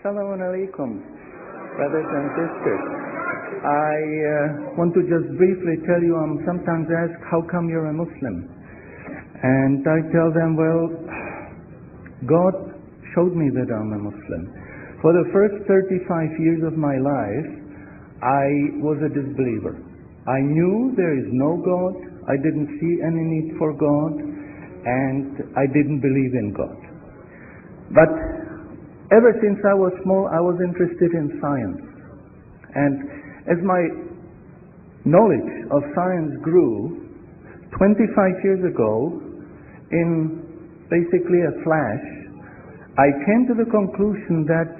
Assalamu alaikum, brothers and sisters. I want to just briefly tell you, I'm sometimes asked, how come you're a Muslim? And I tell them, well, God showed me that I'm a Muslim. For the first 35 years of my life, I was a disbeliever. I knew there is no God, I didn't see any need for God, and I didn't believe in God. But ever since I was small, I was interested in science. And as my knowledge of science grew, 25 years ago, in basically a flash, I came to the conclusion that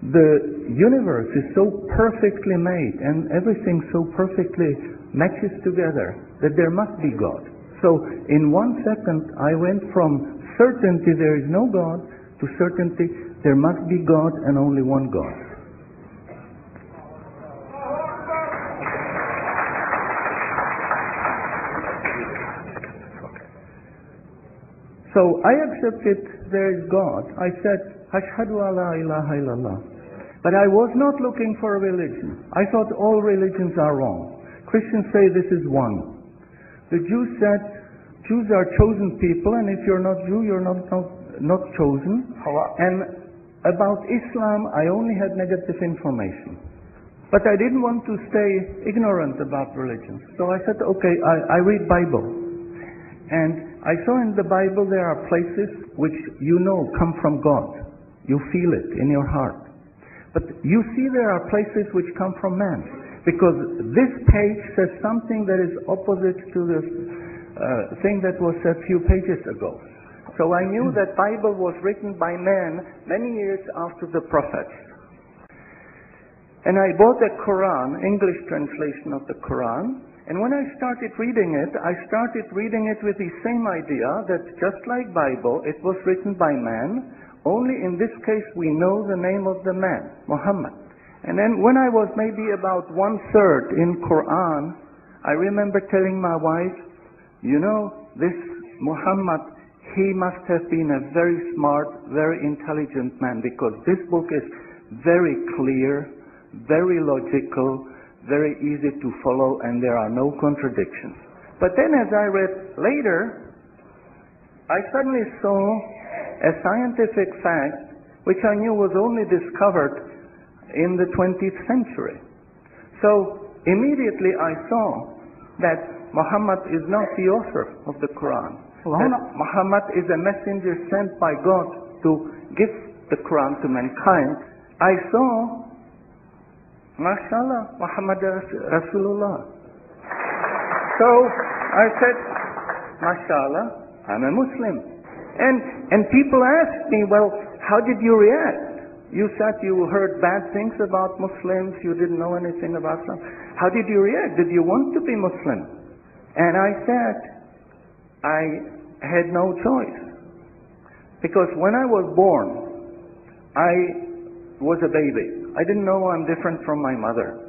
the universe is so perfectly made and everything so perfectly matches together that there must be God. So in 1 second, I went from certainty there is no God to certainty there must be God and only one God. So I accepted there is God. I said, Ashhadu an la ilaha illallah. But I was not looking for a religion. I thought all religions are wrong. Christians say this is one. The Jews said, Jews are chosen people, and if you're not Jew, you're not chosen. And about Islam, I only had negative information. But I didn't want to stay ignorant about religions. So I said, okay, I read Bible. And I saw in the Bible there are places which you know come from God. You feel it in your heart. But you see there are places which come from man. Because this page says something that is opposite to the thing that was said a few pages ago. So I knew that Bible was written by man many years after the prophets. And I bought a Quran, English translation of the Quran, and when I started reading it with the same idea that just like Bible, it was written by man, only in this case we know the name of the man, Muhammad. And then when I was maybe about 1/3 in Quran, I remember telling my wife, you know, this Muhammad, he must have been a very smart, very intelligent man, because this book is very clear, very logical, very easy to follow, and there are no contradictions. But then as I read later, I suddenly saw a scientific fact which I knew was only discovered in the 20th century. So immediately I saw that Muhammad is not the author of the Quran. That Muhammad is a messenger sent by God to give the Quran to mankind. I saw, MashaAllah, Muhammad Rasulullah. So I said, MashaAllah, I'm a Muslim. And people asked me, well, how did you react? You said you heard bad things about Muslims, you didn't know anything about them. How did you react? Did you want to be Muslim? And I said, I had no choice. Because when I was born, I was a baby. I didn't know I'm different from my mother.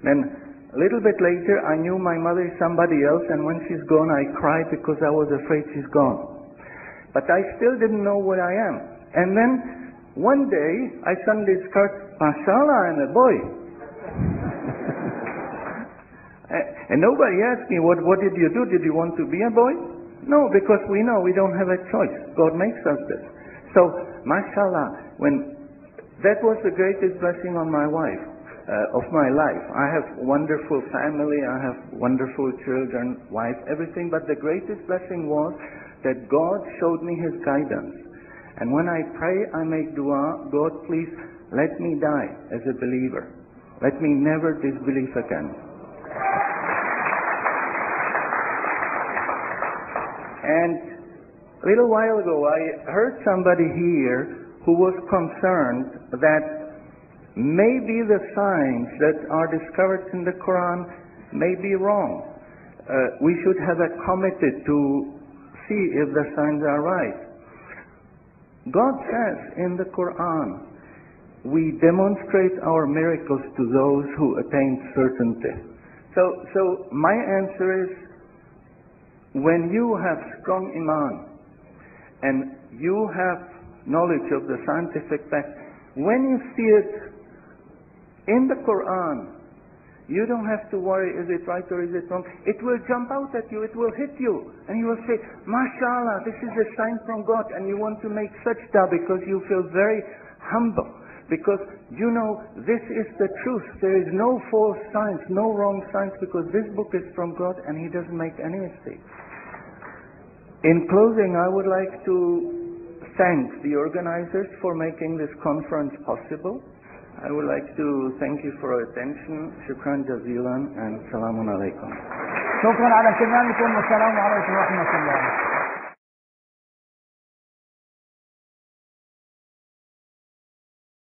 Then a little bit later, I knew my mother is somebody else, and when she's gone, I cried because I was afraid she's gone. But I still didn't know what I am. And then one day, I suddenly discovered, MashaAllah, I'm a boy. And nobody asked me, what did you do? Did you want to be a boy? No, because we know we don't have a choice. God makes us this. So, MashaAllah, that was the greatest blessing on my wife, of my life. I have wonderful family, I have wonderful children, wife, everything, but the greatest blessing was that God showed me His guidance. And when I pray, I make dua, God, please let me die as a believer. Let me never disbelieve again. And a little while ago, I heard somebody here who was concerned that maybe the signs that are discovered in the Quran may be wrong. We should have a committee to see if the signs are right. God says in the Quran, we demonstrate our miracles to those who attain certainty. So my answer is, when you have strong iman and you have knowledge of the scientific fact, When you see it in the Quran, you don't have to worry, is it right or is it wrong? It will jump out at you, it will hit you, and you will say, MashaAllah, this is a sign from God, and you want to make sajda because you feel very humble. Because you know this is the truth. There is no false science, no wrong science, because this book is from God and He doesn't make any mistakes. In closing, I would like to thank the organizers for making this conference possible. I would like to thank you for your attention. Shukran jazilan and salamun alaikum. شكرا على اهتمامكم والسلام عليكم ورحمة الله.